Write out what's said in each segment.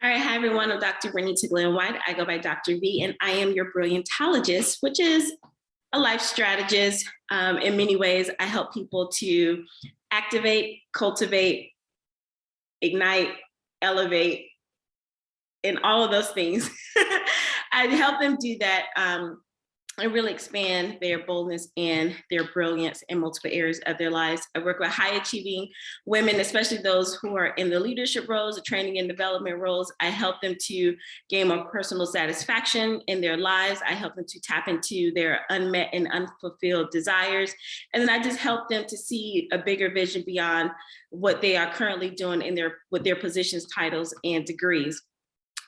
All right, hi everyone, I'm Dr. Vernita White. I go by Dr. V, and I am your Brilliantologist, which is a life strategist. In many ways, I help people to activate, cultivate, ignite, elevate, and all of those things. I help them do that and really expand their boldness and their brilliance in multiple areas of their lives. I work with high achieving women, especially those who are in the leadership roles, the training and development roles. I help them to gain more personal satisfaction in their lives. I help them to tap into their unmet and unfulfilled desires. And then I just help them to see a bigger vision beyond what they are currently doing with their positions, titles, and degrees.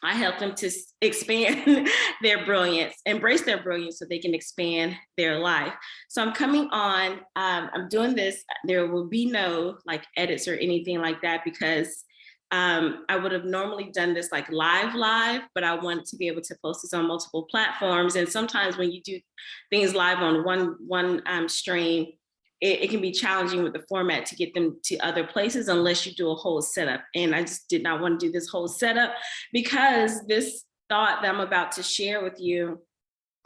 I help them to expand their brilliance, embrace their brilliance so they can expand their life. So I'm coming on, I'm doing this, there will be no like edits or anything like that because I would have normally done this like live, but I wanted to be able to post this on multiple platforms. And sometimes when you do things live on one stream, it can be challenging with the format to get them to other places unless you do a whole setup. And I just did not want to do this whole setup because this thought that I'm about to share with you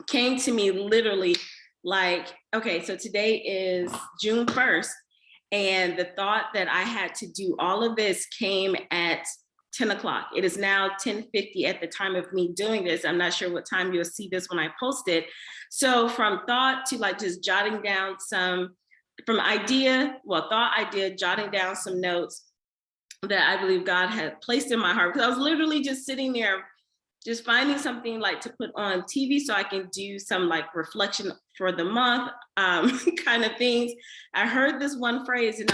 came to me literally like, okay, so today is June 1st. And the thought that I had to do all of this came at 10 o'clock. It is now 10:50 at the time of me doing this. I'm not sure what time you'll see this when I post it. So from thought to like just jotting down thought idea, jotting down some notes that I believe God had placed in my heart. Because I was literally just sitting there, just finding something like to put on TV so I can do some like reflection for the month kind of things. I heard this one phrase and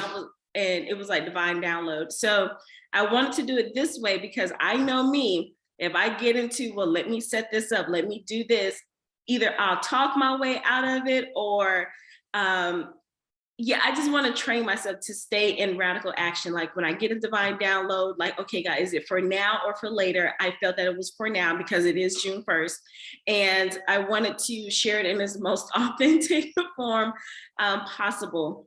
it was like divine download. So I wanted to do it this way because I know me, if I get into, well, let me set this up, let me do this, either I'll talk my way out of it or I just want to train myself to stay in radical action. Like when I get a divine download, like, okay, guys, is it for now or for later? I felt that it was for now because it is June 1st. And I wanted to share it in its most authentic form possible.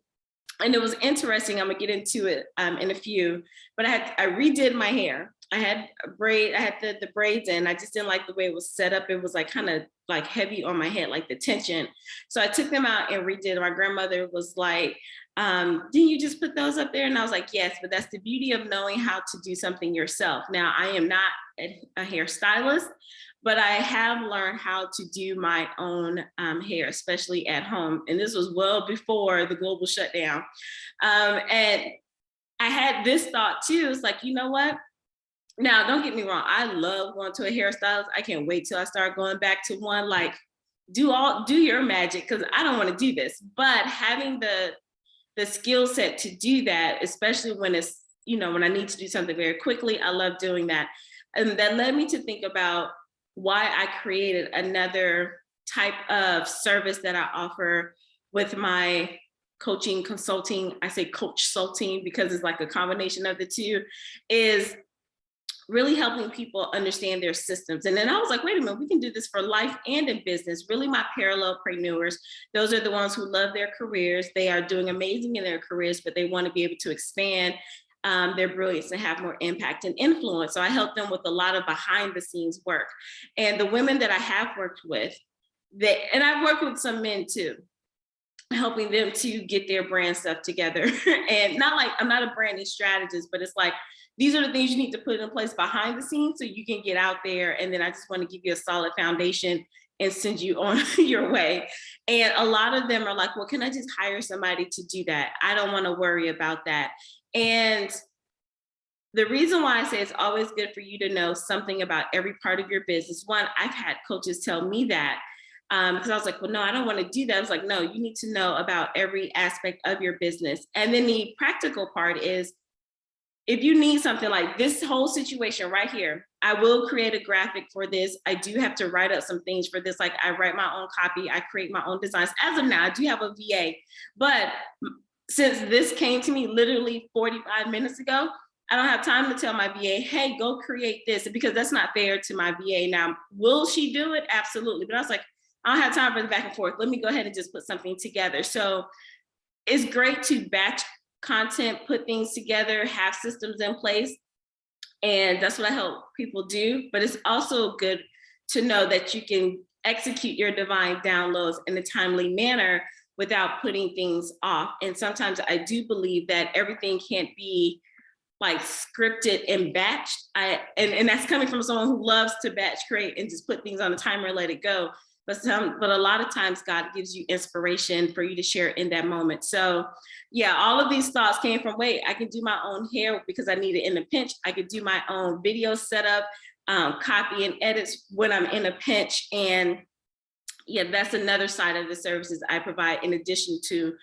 And it was interesting. I'm gonna get into it in a few, but I redid my hair. I had the braids in. I just didn't like the way it was set up. It was like kind of like heavy on my head, like the tension. So I took them out and redid. My grandmother was like, didn't you just put those up there? And I was like, yes, but that's the beauty of knowing how to do something yourself. Now, I am not a hairstylist, but I have learned how to do my own hair, especially at home. And this was well before the global shutdown. And I had this thought too. It's like, you know what? Now, don't get me wrong. I love going to a hairstylist. I can't wait till I start going back to one. Like, do your magic because I don't want to do this. But having the skill set to do that, especially when it's when I need to do something very quickly, I love doing that. And that led me to think about why I created another type of service that I offer with my coaching, consulting. I say coach-sulting because it's like a combination of the two, is really helping people understand their systems. And then I was like, wait a minute, we can do this for life and in business. Really my parallelpreneurs, those are the ones who love their careers. They are doing amazing in their careers, but they want to be able to expand their brilliance and have more impact and influence. So I help them with a lot of behind the scenes work. And the women that I have worked with, and I've worked with some men too, helping them to get their brand stuff together. And not like, I'm not a branding strategist, but it's like, these are the things you need to put in place behind the scenes so you can get out there. And then I just want to give you a solid foundation and send you on your way. And a lot of them are like, well, can I just hire somebody to do that? I don't want to worry about that. And the reason why I say it's always good for you to know something about every part of your business. One, I've had coaches tell me that because I was like, well, no, I don't want to do that. I was like, no, you need to know about every aspect of your business. And then the practical part is, if you need something like this whole situation right here, I will create a graphic for this. I do have to write up some things for this. Like I write my own copy, I create my own designs. As of now, I do have a VA, but since this came to me literally 45 minutes ago, I don't have time to tell my VA, hey, go create this, because that's not fair to my VA. Now, will she do it? Absolutely. But I was like, I don't have time for the back and forth. Let me go ahead and just put something together. So it's great to batch content, put things together, have systems in place. And that's what I help people do. But it's also good to know that you can execute your divine downloads in a timely manner without putting things off. And sometimes I do believe that everything can't be like scripted and batched. And that's coming from someone who loves to batch create and just put things on a timer and let it go. But a lot of times God gives you inspiration for you to share in that moment. So yeah, all of these thoughts came from, wait, I can do my own hair because I need it in a pinch. I could do my own video setup, copy and edits when I'm in a pinch. And yeah, that's another side of the services I provide in addition to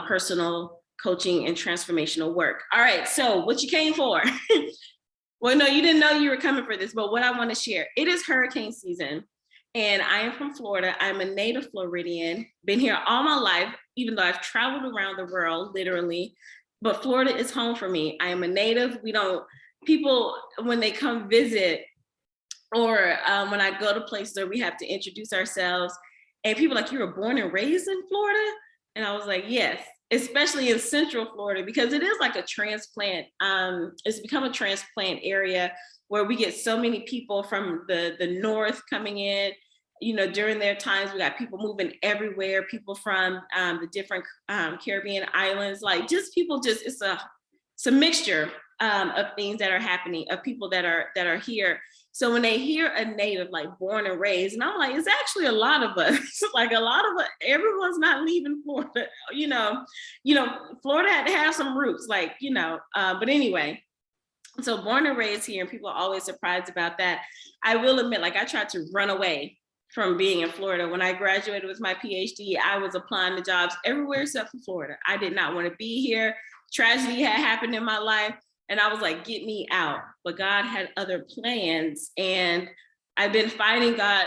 personal coaching and transformational work. All right, so what you came for? Well, no, you didn't know you were coming for this, but what I want to share, it is hurricane season. And I am from Florida. I'm a native Floridian, been here all my life, even though I've traveled around the world, literally. But Florida is home for me. I am a native. People, when they come visit, or when I go to places where we have to introduce ourselves, and people are like, you were born and raised in Florida? And I was like, yes, especially in Central Florida, because it is like a transplant. It's become a transplant area where we get so many people from the north coming in. During their times, we got people moving everywhere, people from the different Caribbean islands, like just people, it's a mixture of things that are happening, of people that are here. So when they hear a native, like born and raised, and I'm like, it's actually a lot of us, like a lot of us, everyone's not leaving Florida, Florida had to have some roots, but anyway. So born and raised here, and people are always surprised about that. I will admit, I tried to run away from being in Florida. When I graduated with my PhD, I was applying to jobs everywhere except for Florida. I did not want to be here. Tragedy had happened in my life, and I was like, get me out. But God had other plans, and I've been fighting God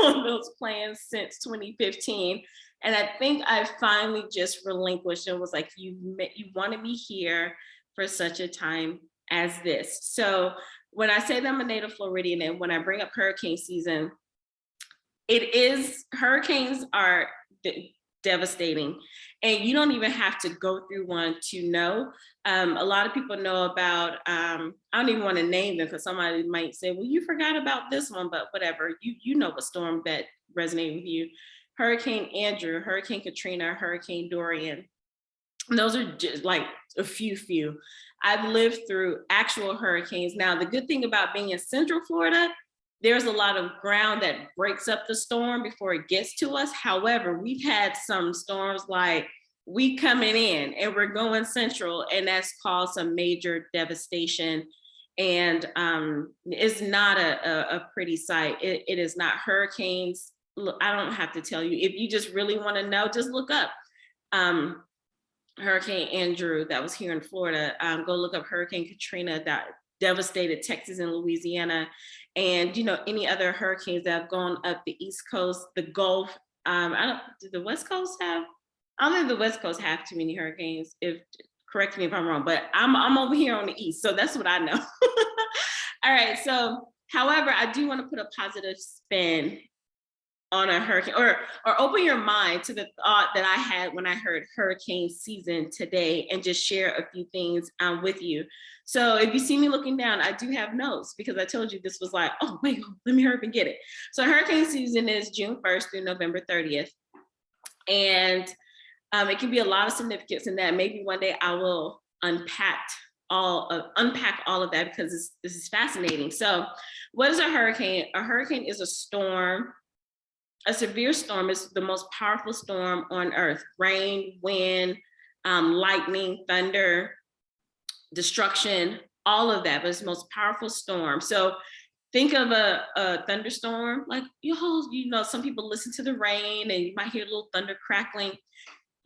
on those plans since 2015. And I think I finally just relinquished and was like, you wanted me here for such a time as this. So when I say that I'm a native Floridian, and when I bring up hurricane season, hurricanes are devastating, and you don't even have to go through one to know. A lot of people know about, I don't even want to name them because somebody might say, well, you forgot about this one, but whatever, you know a storm that resonated with you. Hurricane Andrew, Hurricane Katrina, Hurricane Dorian. Those are just like a few. I've lived through actual hurricanes. Now, the good thing about being in Central Florida, there's a lot of ground that breaks up the storm before it gets to us. However, we've had some storms like we coming in and we're going central, and that's caused some major devastation. And it's not a pretty sight. It is not. Hurricanes, look, I don't have to tell you. If you just really want to know, just look up Hurricane Andrew that was here in Florida. Go look up Hurricane Katrina that devastated Texas and Louisiana, and any other hurricanes that have gone up the East Coast, the Gulf. Do the West Coast have? I don't think the West Coast have too many hurricanes. Correct me if I'm wrong, but I'm over here on the East, so that's what I know. All right. So, however, I do want to put a positive spin on a hurricane, or open your mind to the thought that I had when I heard hurricane season today, and just share a few things with you. So if you see me looking down, I do have notes because I told you this was like, oh wait, let me hurry up and get it. So hurricane season is June 1st through November 30th. And it can be a lot of significance in that. Maybe one day I will unpack all of that, because this is fascinating. So what is a hurricane? A hurricane is a storm. A severe storm is the most powerful storm on earth. Rain, wind, lightning, thunder, destruction, all of that, but it's the most powerful storm. So think of a thunderstorm, like, some people listen to the rain and you might hear a little thunder crackling.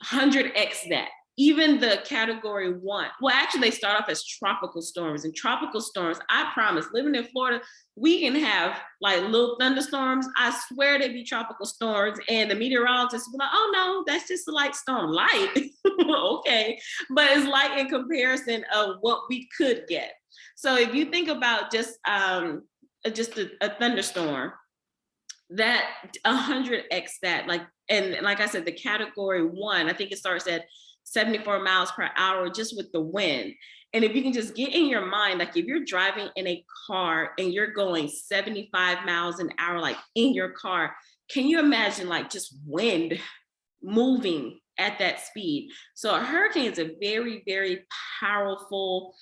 100x that. Even the category 1, well, actually they start off as tropical storms, and tropical storms, I promise, living in Florida, we can have like little thunderstorms. I swear they'd be tropical storms, and the meteorologists will be like, oh no, that's just a light storm. Light, okay, but it's light in comparison of what we could get. So if you think about just a thunderstorm, that 100x that, and like I said, the category 1, I think it starts at 74 miles per hour just with the wind. And if you can just get in your mind, like if you're driving in a car and you're going 75 miles an hour, like in your car, can you imagine like just wind moving at that speed? So a hurricane is a very, very powerful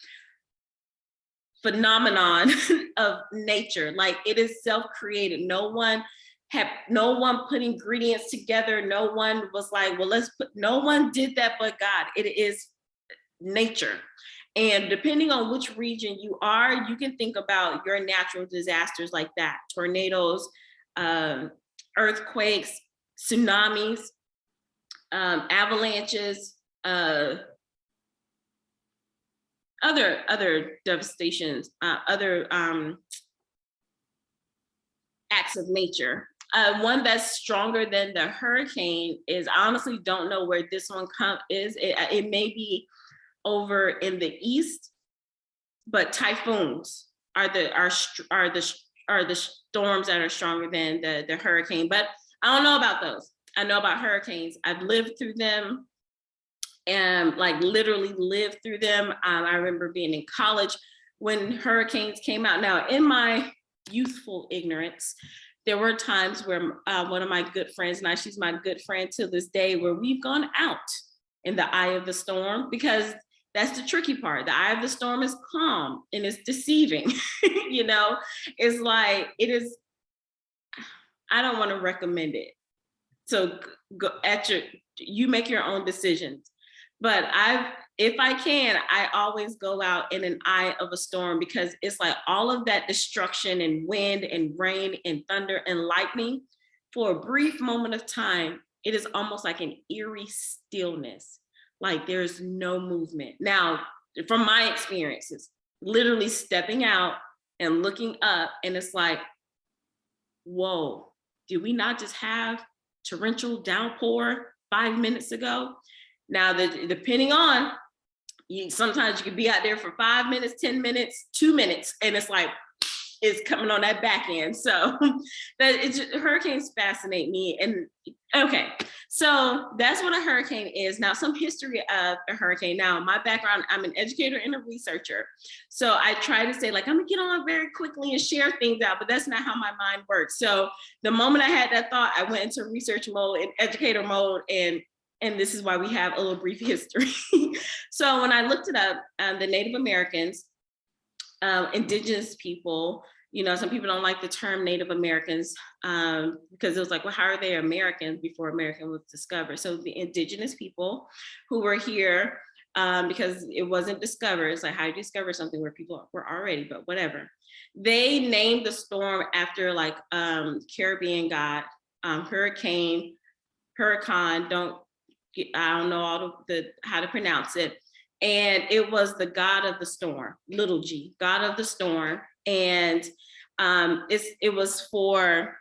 phenomenon of nature. Like it is self-created. No one put ingredients together. No one was like, well, no one did that but God. It is nature. And depending on which region you are, you can think about your natural disasters like that: tornadoes, earthquakes, tsunamis, avalanches, other devastations, other acts of nature. One that's stronger than the hurricane is, I honestly don't know where this one is. It may be over in the east, but typhoons are the storms that are stronger than the hurricane. But I don't know about those. I know about hurricanes. I've lived through them, and like literally lived through them. I remember being in college when hurricanes came out. Now, in my youthful ignorance, there were times where one of my good friends, and she's my good friend to this day, where we've gone out in the eye of the storm, because that's the tricky part. The eye of the storm is calm and it's deceiving. You know, it's like, it is, I don't want to recommend it. So you make your own decisions. But if I can, I always go out in an eye of a storm, because it's like all of that destruction and wind and rain and thunder and lightning, for a brief moment of time, it is almost like an eerie stillness. Like there's no movement. Now, from my experiences, literally stepping out and looking up, and it's like, whoa, did we not just have torrential downpour 5 minutes ago? Now, depending on, sometimes you can be out there for 5 minutes, 10 minutes, 2 minutes, and it's like, it's coming on that back end. So hurricanes fascinate me. And okay, so that's what a hurricane is. Now, some history of a hurricane. Now, my background, I'm an educator and a researcher. So I try to say, like, I'm gonna get on very quickly and share things out, but that's not how my mind works. So the moment I had that thought, I went into research mode and educator mode, and this is why we have a little brief history. So when I looked it up, the Native Americans, indigenous people, you know, some people don't like the term Native Americans, because it was like, well, how are they Americans before American was discovered? So the indigenous people who were here, because it wasn't discovered. It's like, how do you discover something where people were already, but whatever. They named the storm after like Caribbean god, hurricane, I don't know all how to pronounce it. And it was the god of the storm, little g, god of the storm. And it was for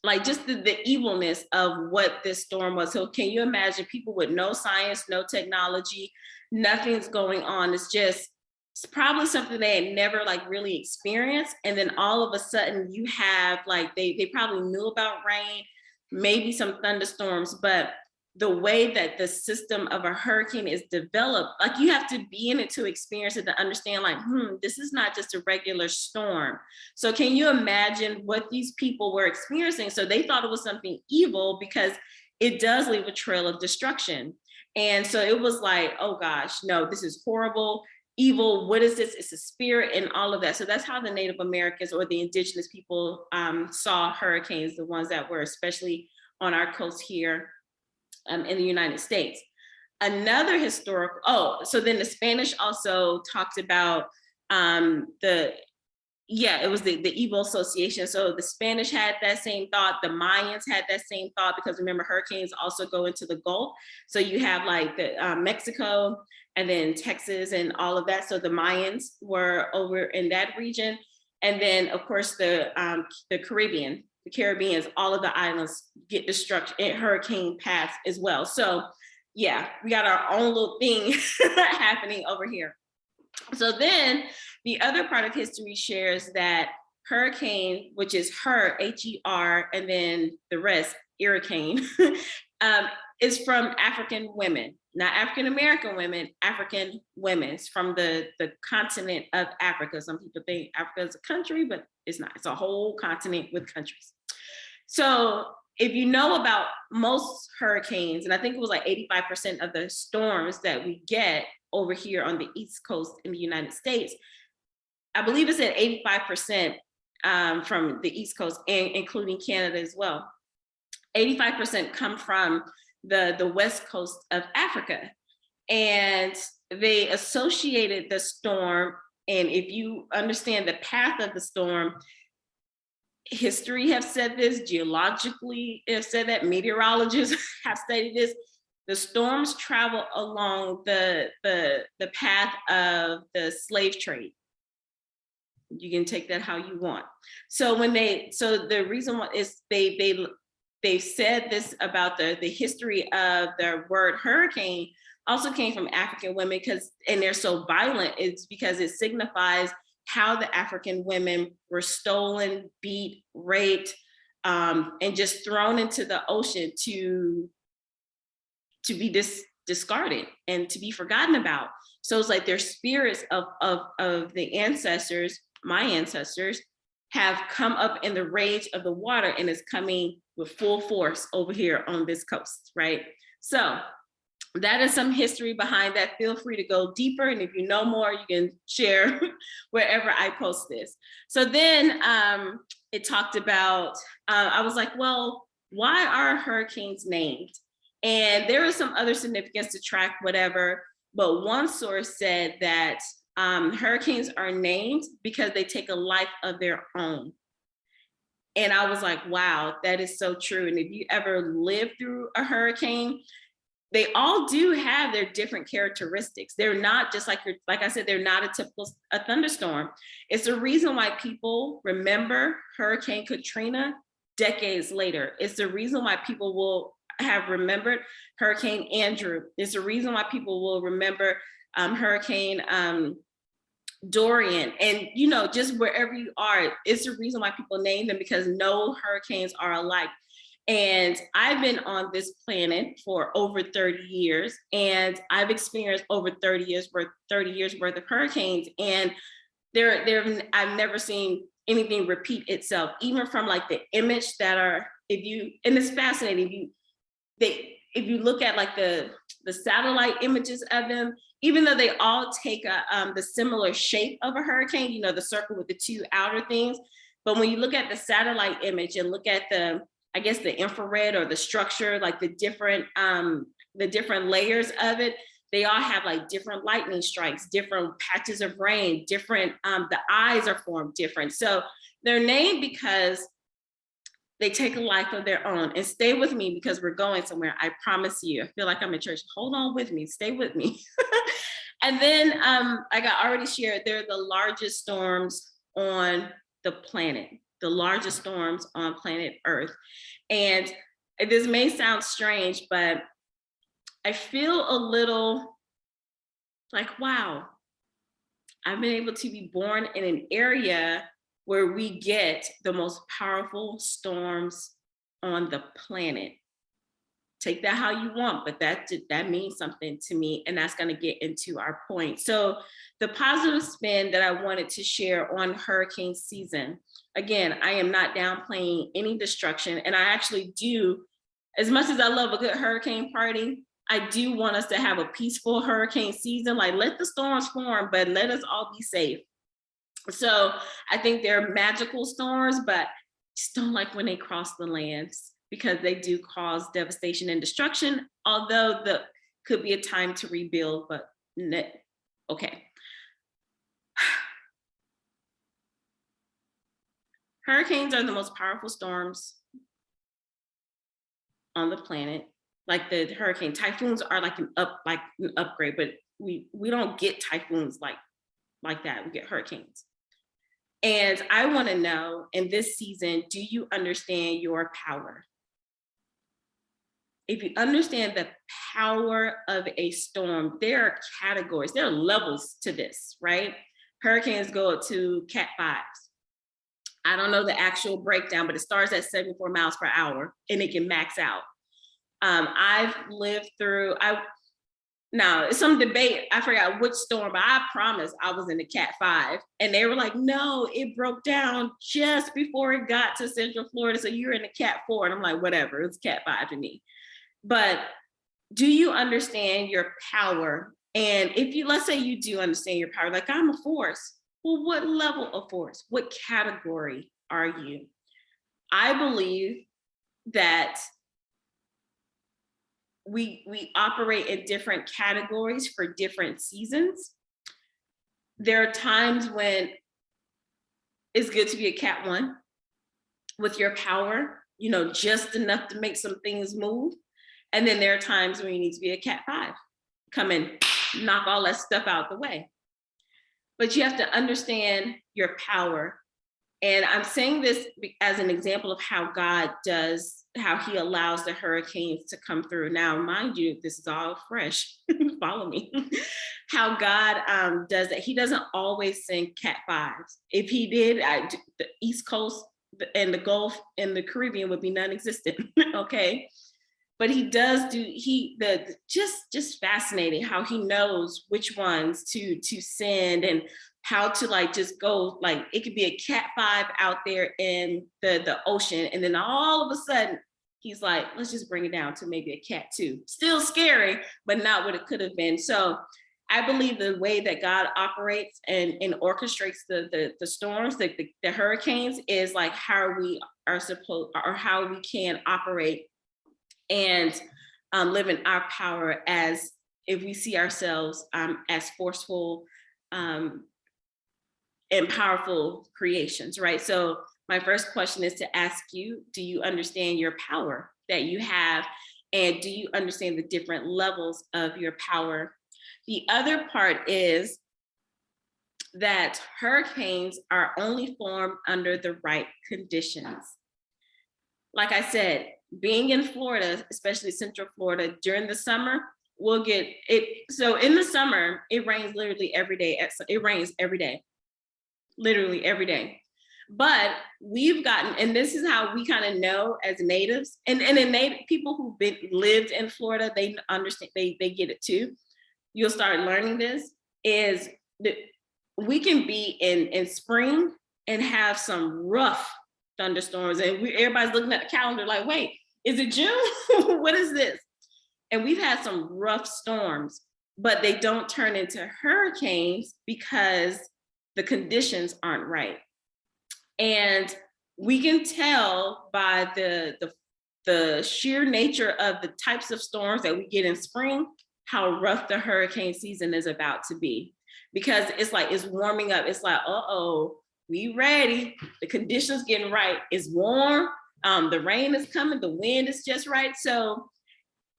like just the evilness of what this storm was. So can you imagine people with no science, no technology, nothing's going on. It's probably something they had never like really experienced. And then all of a sudden you have like, they probably knew about rain, maybe some thunderstorms, but the way that the system of a hurricane is developed, like you have to be in it to experience it, to understand like, this is not just a regular storm. So can you imagine what these people were experiencing? So they thought it was something evil because it does leave a trail of destruction. And so it was like, oh gosh, no, this is horrible, evil. What is this? It's a spirit and all of that. So that's how the Native Americans or the indigenous people saw hurricanes, the ones that were especially on our coast here in the United States. Another historical, so then the Spanish also talked about it was the evil association. So the Spanish had that same thought, the Mayans had that same thought, because remember, hurricanes also go into the Gulf. So you have like the Mexico and then Texas and all of that. So the Mayans were over in that region. And then of course the Caribbean, the Caribbeans, all of the islands get destruction in hurricane paths as well. So yeah, we got our own little thing happening over here. So then the other part of history shares that hurricane, which is H-E-R, and then the rest, hurricane, is from African women. not African-American women, African women from the continent of Africa. Some people think Africa is a country, but it's not. It's a whole continent with countries. So if you know about most hurricanes, and I think it was like 85% of the storms that we get over here on the East Coast in the United States, I believe it's at 85% from the East Coast, and including Canada as well. 85% come from the West Coast of Africa. And they associated the storm, and if you understand the path of the storm, history have said this, geologically have said that, meteorologists have studied this, the storms travel along the path of the slave trade. You can take that how you want. So the reason why is they said this about the history of the word hurricane also came from African women, and they're so violent, it's because it signifies how the African women were stolen, beat, raped, and just thrown into the ocean to be discarded and to be forgotten about. So it's like their spirits of the ancestors, my ancestors, have come up in the rage of the water and is coming with full force over here on this coast, right? So that is some history behind that. Feel free to go deeper. And if you know more, you can share wherever I post this. So then it talked about, I was like, well, why are hurricanes named? And there is some other significance to track, whatever. But one source said that hurricanes are named because they take a life of their own. And I was like, wow, that is so true. And if you ever lived through a hurricane, they all do have their different characteristics. They're not just like I said, they're not a typical thunderstorm. It's the reason why people remember Hurricane Katrina decades later. It's the reason why people will have remembered Hurricane Andrew. It's the reason why people will remember Hurricane Dorian, and just wherever you are, it's the reason why people name them, because no hurricanes are alike. And I've been on this planet for over 30 years, and I've experienced over 30 years worth of hurricanes, and I've never seen anything repeat itself, even from like the image that are, and it's fascinating, if you look at like the satellite images of them, even though they all take the similar shape of a hurricane, the circle with the two outer things, but when you look at the satellite image and look at the infrared or the structure, like the different layers of it, they all have like different lightning strikes, different patches of rain, different, the eyes are formed different. So they're named because they take a life of their own. And stay with me because we're going somewhere, I promise you. I feel like I'm in church. Hold on with me, stay with me. And then like I already shared, they're the largest storms on the planet, the largest storms on planet Earth. And this may sound strange, but I feel a little like, wow, I've been able to be born in an area where we get the most powerful storms on the planet. Take that how you want, but that means something to me, and that's going to get into our point. So the positive spin that I wanted to share on hurricane season, again, I am not downplaying any destruction, and I actually do, as much as I love a good hurricane party, I do want us to have a peaceful hurricane season. Like, let the storms form, but let us all be safe. So I think they're magical storms, but just don't like when they cross the lands, because they do cause devastation and destruction, although could be a time to rebuild, but okay. Hurricanes are the most powerful storms on the planet. Like the hurricane, typhoons are like an upgrade, but we don't get typhoons like that. We get hurricanes. And I want to know, in this season, do you understand your power? If you understand the power of a storm, there are categories, there are levels to this, right? Hurricanes go up to Cat 5s. I don't know the actual breakdown, but it starts at 74 miles per hour and it can max out. I've lived through, Now, some debate, I forgot which storm, but I promise I was in the Cat 5. And they were like, no, it broke down just before it got to Central Florida. So you're in the Cat 4. And I'm like, whatever, it's Cat 5 to me. But do you understand your power? And if you, let's say you do understand your power, like I'm a force. Well, what level of force? What category are you? I believe that we operate in different categories for different seasons. There are times when it's good to be a Cat 1 with your power, you know, just enough to make some things move. And then there are times when you need to be a Cat 5, come and knock all that stuff out the way. But you have to understand your power. And I'm saying this as an example of how God does, how he allows the hurricanes to come through. Now, mind you, this is all fresh, follow me. How God does that. He doesn't always send Cat 5s. If he did, the East Coast and the Gulf and the Caribbean would be non-existent, okay? But he does do, just fascinating how he knows which ones to send and how to like just go, like it could be a Cat 5 out there in the ocean. And then all of a sudden he's like, let's just bring it down to maybe a Cat 2. Still scary, but not what it could have been. So I believe the way that God operates and orchestrates the storms, the hurricanes, is like how we are supposed, or how we can operate and live in our power as if we see ourselves as forceful and powerful creations, right? So my first question is to ask you, do you understand your power that you have? And do you understand the different levels of your power? The other part is that hurricanes are only formed under the right conditions. Like I said, being in Florida, especially Central Florida, during the summer, we'll get it. So in the summer, it rains literally every day. It rains every day, literally every day. But we've gotten, and this is how we kind of know as natives, and in native people who've lived in Florida, they understand, they get it too. You'll start learning this, is that we can be in spring and have some rough thunderstorms, and everybody's looking at the calendar like, wait, is it June? What is this? And we've had some rough storms, but they don't turn into hurricanes because the conditions aren't right. And we can tell by the sheer nature of the types of storms that we get in spring, how rough the hurricane season is about to be. Because it's like, it's warming up. It's like, uh-oh, we ready. The conditions getting right. It's warm. The rain is coming. The wind is just right. So,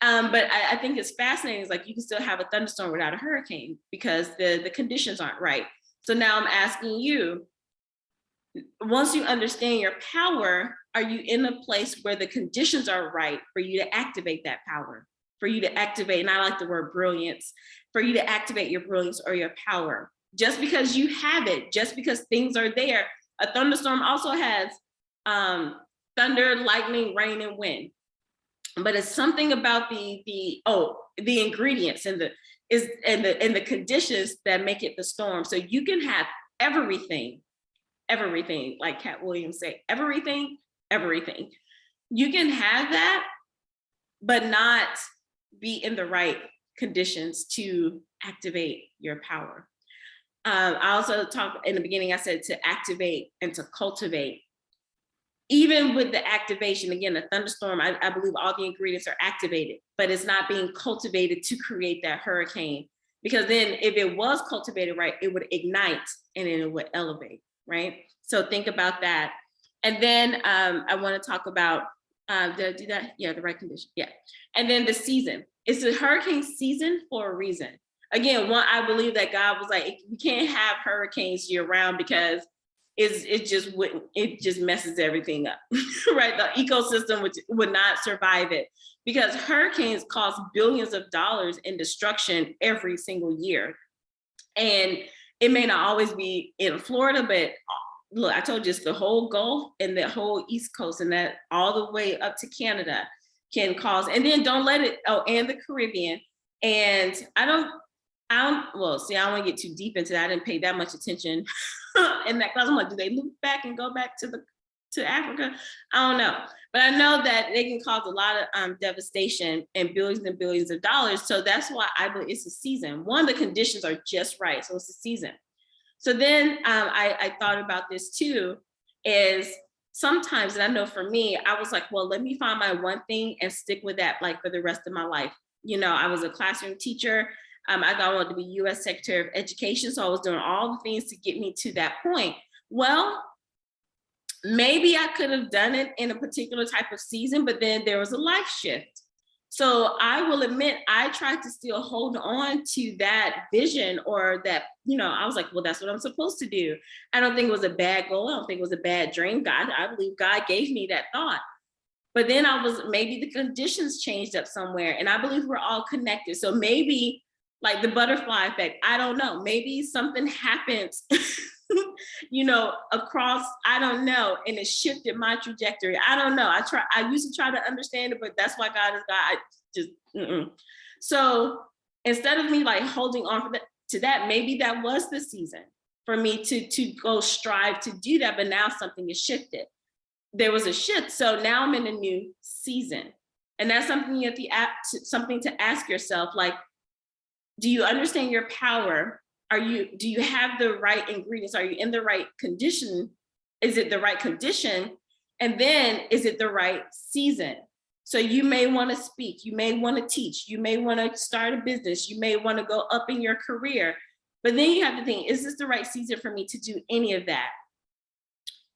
but I think it's fascinating. It's like you can still have a thunderstorm without a hurricane because the conditions aren't right. So now I'm asking you, once you understand your power, are you in a place where the conditions are right for you to activate that power? For you to activate, and I like the word brilliance, for you to activate your brilliance or your power. Just because you have it, just because things are there. A thunderstorm also has thunder, lightning, rain, and wind. But it's something about the ingredients and the conditions that make it the storm. So you can have everything, like Cat Williams say, everything. You can have that, but not be in the right conditions to activate your power. I also talked in the beginning, I said to activate and to cultivate. Even with the activation, again, a thunderstorm, I believe all the ingredients are activated, but it's not being cultivated to create that hurricane. Because then if it was cultivated right, it would ignite and then it would elevate, right? So think about that. And then I want to talk about, did I do that? Yeah, the right condition, yeah. And then the season. It's a hurricane season for a reason. Again, I believe that God was like, we can't have hurricanes year round because it just messes everything up, right? The ecosystem would not survive it because hurricanes cost billions of dollars in destruction every single year. And it may not always be in Florida, but look, I told you it's the whole Gulf and the whole East Coast and that all the way up to Canada can cause, and then don't let it, and the Caribbean, And well, see, I don't want to get too deep into that. I didn't pay that much attention in that class. I'm like, do they loop back and go back to Africa? I don't know. But I know that they can cause a lot of devastation and billions of dollars. So that's why I believe it's a season. One, the conditions are just right. So it's a season. So then I thought about this too, is sometimes, and I know for me, I was like, well, let me find my one thing and stick with that like for the rest of my life. You know, I was a classroom teacher. I thought I wanted to be U.S. Secretary of Education. So I was doing all the things to get me to that point. Well, maybe I could have done it in a particular type of season, but then there was a life shift. So I will admit, I tried to still hold on to that vision, or that, you know, I was like, well, that's what I'm supposed to do. I don't think it was a bad goal. I don't think it was a bad dream. I believe God gave me that thought. But then maybe the conditions changed up somewhere, and I believe we're all connected. So maybe like the butterfly effect, I don't know, maybe something happens, you know, across, I don't know, and it shifted my trajectory. I don't know. I used to try to understand it, but that's why God is God. I just, So instead of me like holding on to that, maybe that was the season for me to go strive to do that. But now something has shifted. There was a shift. So now I'm in a new season. And that's something you have something to ask yourself, like, do you understand your power? Do you have the right ingredients? Are you in the right condition? Is it the right condition? And then is it the right season? So you may want to speak, you may want to teach, you may want to start a business, you may want to go up in your career. But then you have to think, is this the right season for me to do any of that?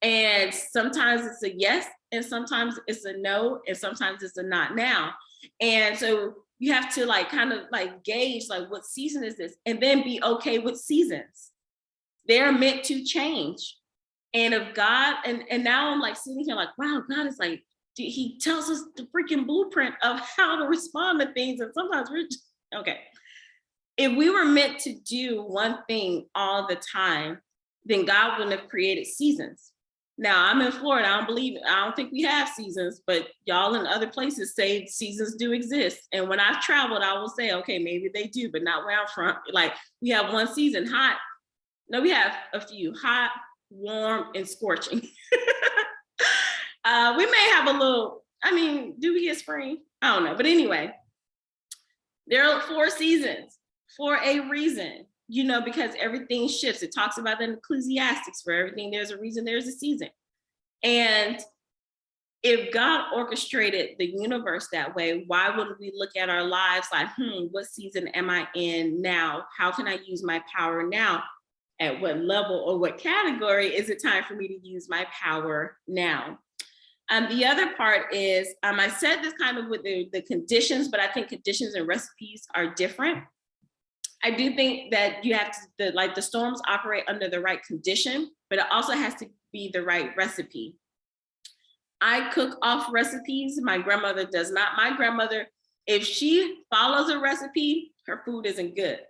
And sometimes it's a yes, and sometimes it's a no, and sometimes it's a not now. And so you have to like kind of like gauge like, what season is this? And then be okay with seasons. They're meant to change. And if God, and now I'm like sitting here like, wow, God is like, he tells us the freaking blueprint of how to respond to things. And sometimes we're just, okay. If we were meant to do one thing all the time, then God wouldn't have created seasons. Now I'm in Florida. I don't think we have seasons, but y'all in other places say seasons do exist. And when I've traveled, I will say, okay, maybe they do, but not where I'm from. Like we have one season, hot. No, we have a few: hot, warm, and scorching. We may have a little, do we get spring? I don't know. But anyway, there are 4 seasons for a reason. You know, because everything shifts. It talks about that in Ecclesiastes. For everything, there's a reason, there's a season. And if God orchestrated the universe that way, why wouldn't we look at our lives like, what season am I in now? How can I use my power now? At what level or what category is it time for me to use my power now? The other part is, I said this kind of with the conditions, but I think conditions and recipes are different. I do think that you have to, the storms operate under the right condition, but it also has to be the right recipe. I cook off recipes. My grandmother does not. My grandmother, if she follows a recipe, her food isn't good.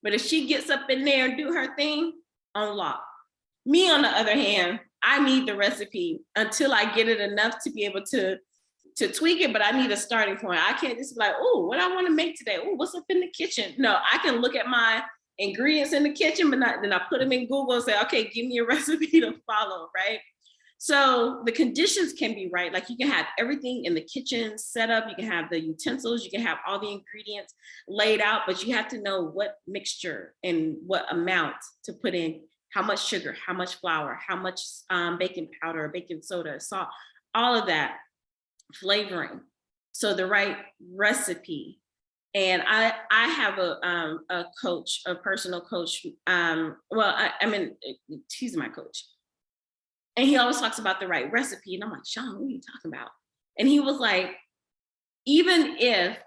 But if she gets up in there and do her thing, on lock. Me, on the other hand, I need the recipe until I get it enough to be able to tweak it, but I need a starting point. I can't just be like, oh, what I want to make today? Oh, what's up in the kitchen? No, I can look at my ingredients in the kitchen, but then I put them in Google and say, okay, give me a recipe to follow, right? So the conditions can be right. Like you can have everything in the kitchen set up. You can have the utensils. You can have all the ingredients laid out, but you have to know what mixture and what amount to put in, how much sugar, how much flour, how much baking powder, baking soda, salt, all of that. Flavoring, so the right recipe. And I have a coach, a personal coach. He's my coach, and he always talks about the right recipe. And I'm like, Sean, what are you talking about? And he was like, even if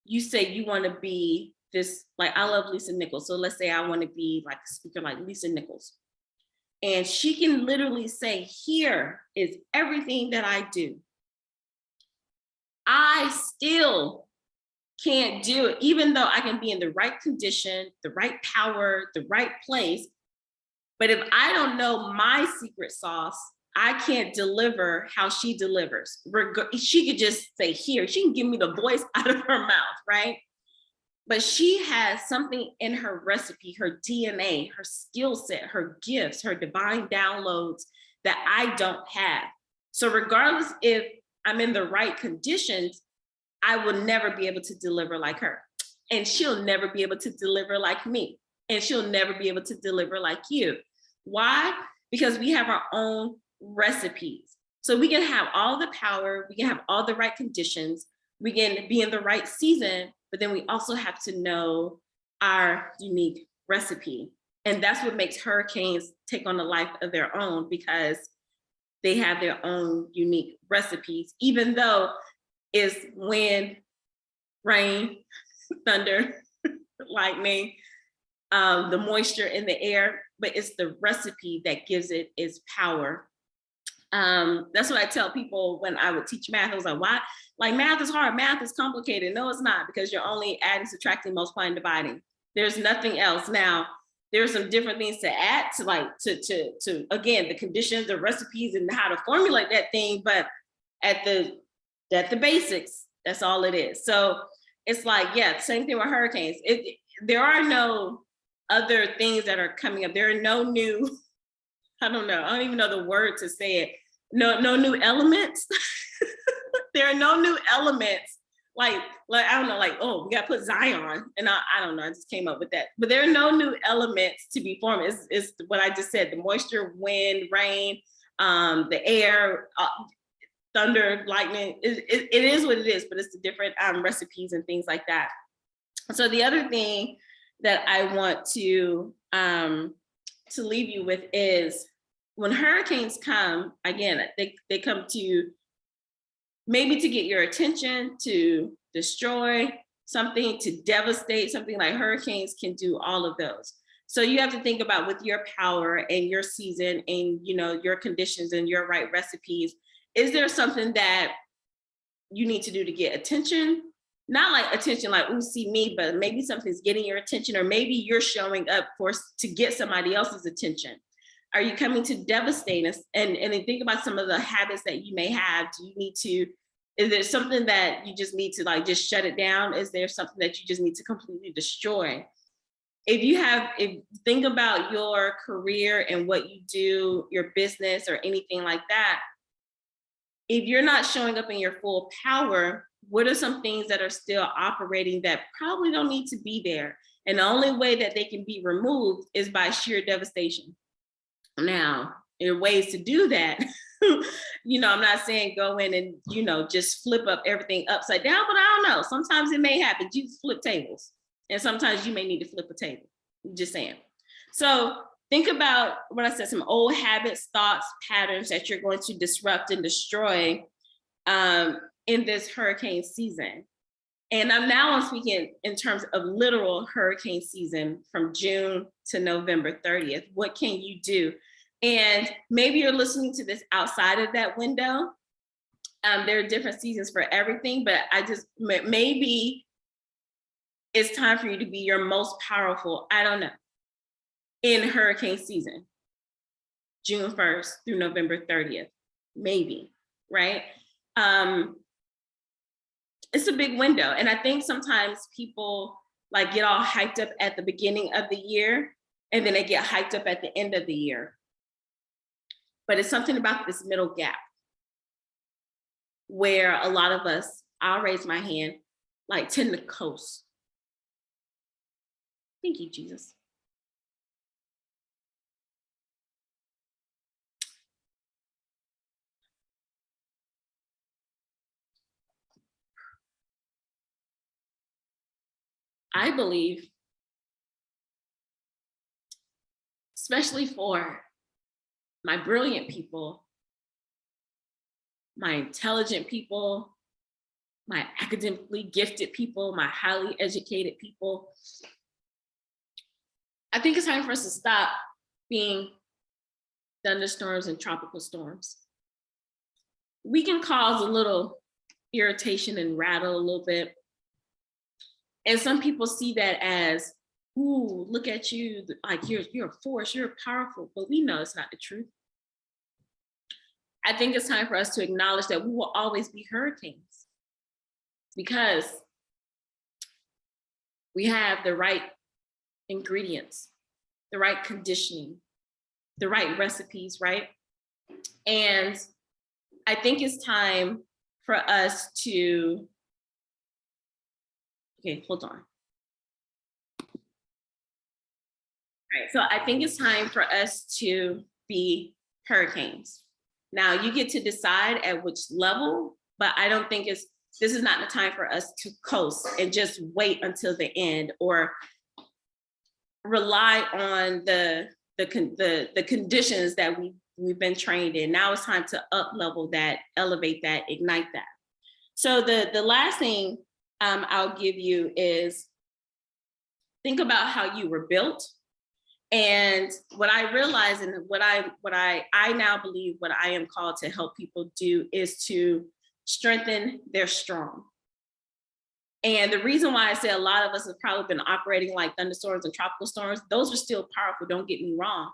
you say you want to be this, like I love Lisa Nichols. So let's say I want to be like a speaker like Lisa Nichols, and she can literally say, here is everything that I do. I still can't do it, even though I can be in the right condition, the right power, the right place. But if I don't know my secret sauce, I can't deliver how she delivers. She could just say, here, she can give me the voice out of her mouth, right? But she has something in her recipe, her DNA, her skill set, her gifts, her divine downloads that I don't have. So regardless if I'm in the right conditions, I will never be able to deliver like her. And she'll never be able to deliver like me. And she'll never be able to deliver like you. Why? Because we have our own recipes. So we can have all the power, we can have all the right conditions, we can be in the right season, but then we also have to know our unique recipe. And that's what makes hurricanes take on a life of their own, because they have their own unique recipes, even though it's wind, rain, thunder, lightning, the moisture in the air, but it's the recipe that gives it its power. That's what I tell people when I would teach math. I was like, why? Like, math is hard, math is complicated. No, it's not, because you're only adding, subtracting, multiplying, dividing. There's nothing else. Now, there's some different things to add to, like, to again, the conditions, the recipes, and how to formulate that thing, but at the basics, that's all it is. So it's like, yeah, same thing with hurricanes. There are no other things that are coming up. There are no new, I don't know, I don't even know the word to say it. No new elements. There are no new elements. Like I don't know, like, oh, we got to put Zion, and I don't know, I just came up with that. But there are no new elements to be formed. It's what I just said: the moisture, wind, rain, the air, thunder, lightning. It is what it is, but it's the different recipes and things like that. So the other thing that I want to leave you with is, when hurricanes come, again, they come to maybe to get your attention, to destroy something, to devastate something. Like, hurricanes can do all of those. So you have to think about, with your power and your season and, you know, your conditions and your right recipes, is there something that you need to do to get attention? Not like attention, like, ooh, see me, but maybe something's getting your attention, or maybe you're showing up to get somebody else's attention. Are you coming to devastate us? And then think about some of the habits that you may have. Do you need to, is there something that you just need to, like, just shut it down? Is there something that you just need to completely destroy? If think about your career and what you do, your business or anything like that, if you're not showing up in your full power, what are some things that are still operating that probably don't need to be there? And the only way that they can be removed is by sheer devastation. Now, there are ways to do that. You know, I'm not saying go in and, you know, just flip up everything upside down, but I don't know. Sometimes it may happen. Jesus flip tables. And sometimes you may need to flip a table. I'm just saying. So think about what I said, some old habits, thoughts, patterns that you're going to disrupt and destroy in this hurricane season. And I'm speaking in terms of literal hurricane season from June to November 30th. What can you do? And maybe you're listening to this outside of that window. There are different seasons for everything, but maybe it's time for you to be your most powerful, I don't know, in hurricane season, June 1st through November 30th, maybe, right? It's a big window. And I think sometimes people like get all hyped up at the beginning of the year, and then they get hyped up at the end of the year. But it's something about this middle gap where a lot of us, I'll raise my hand, like, tend to coast. Thank you, Jesus. I believe, especially for my brilliant people, my intelligent people, my academically gifted people, my highly educated people, I think it's time for us to stop being thunderstorms and tropical storms. We can cause a little irritation and rattle a little bit. And some people see that as, ooh, look at you, like you're a force, you're powerful, but we know it's not the truth. I think it's time for us to acknowledge that we will always be hurricanes, because We have the right ingredients, the right conditioning, the right recipes, right? And I think it's time for us to, okay, hold on. All right, so I think it's time for us to be hurricanes. Now you get to decide at which level, but I don't think this is not the time for us to coast and just wait until the end or rely on the conditions that we've been trained in. Now it's time to up level that, elevate that, ignite that. So the last thing I'll give you is think about how you were built. And what I realize and what I now believe what I am called to help people do is to strengthen their strong. And the reason why I say a lot of us have probably been operating like thunderstorms and tropical storms, those are still powerful, don't get me wrong.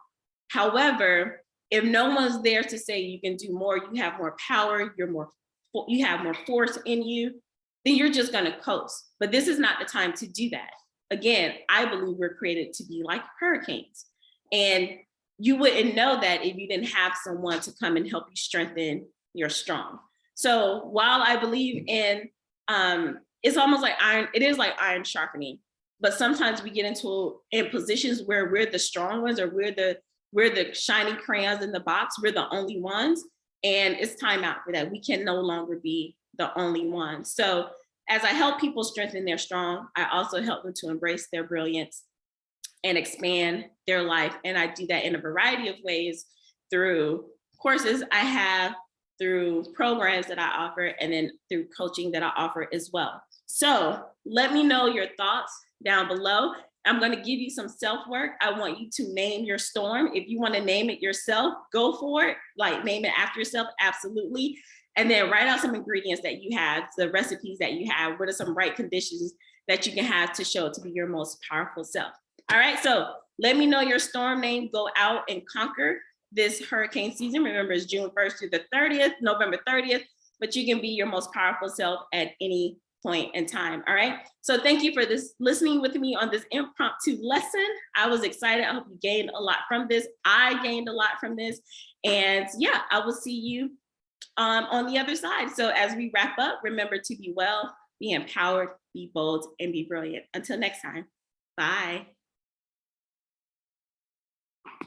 However, if no one's there to say you can do more, you have more power, you have more force in you, then you're just gonna coast. But this is not the time to do that. Again, I believe we're created to be like hurricanes. And you wouldn't know that if you didn't have someone to come and help you strengthen your strong. So while I believe in, it's almost like iron, it is like iron sharpening, but sometimes we get in positions where we're the strong ones or we're the shiny crayons in the box, we're the only ones. And it's time out for that. We can no longer be the only ones. So as I help people strengthen their strong, I also help them to embrace their brilliance and expand their life. And I do that in a variety of ways through courses I have, through programs that I offer, and then through coaching that I offer as well. So let me know your thoughts down below. I'm going to give you some self-work. I want you to name your storm. If you want to name it yourself, go for it. Like name it after yourself, absolutely. And then write out some ingredients that you have, the recipes that you have. What are some right conditions that you can have to show it to be your most powerful self? All right, so let me know your storm name. Go out and conquer this hurricane season. Remember, it's June 1st through the 30th, November 30th, but you can be your most powerful self at any point in time. All right. So thank you for listening with me on this impromptu lesson. I was excited. I hope you gained a lot from this. I gained a lot from this. And yeah, I will see you on the other side. So as we wrap up, remember to be well, be empowered, be bold, and be brilliant. Until next time. Bye.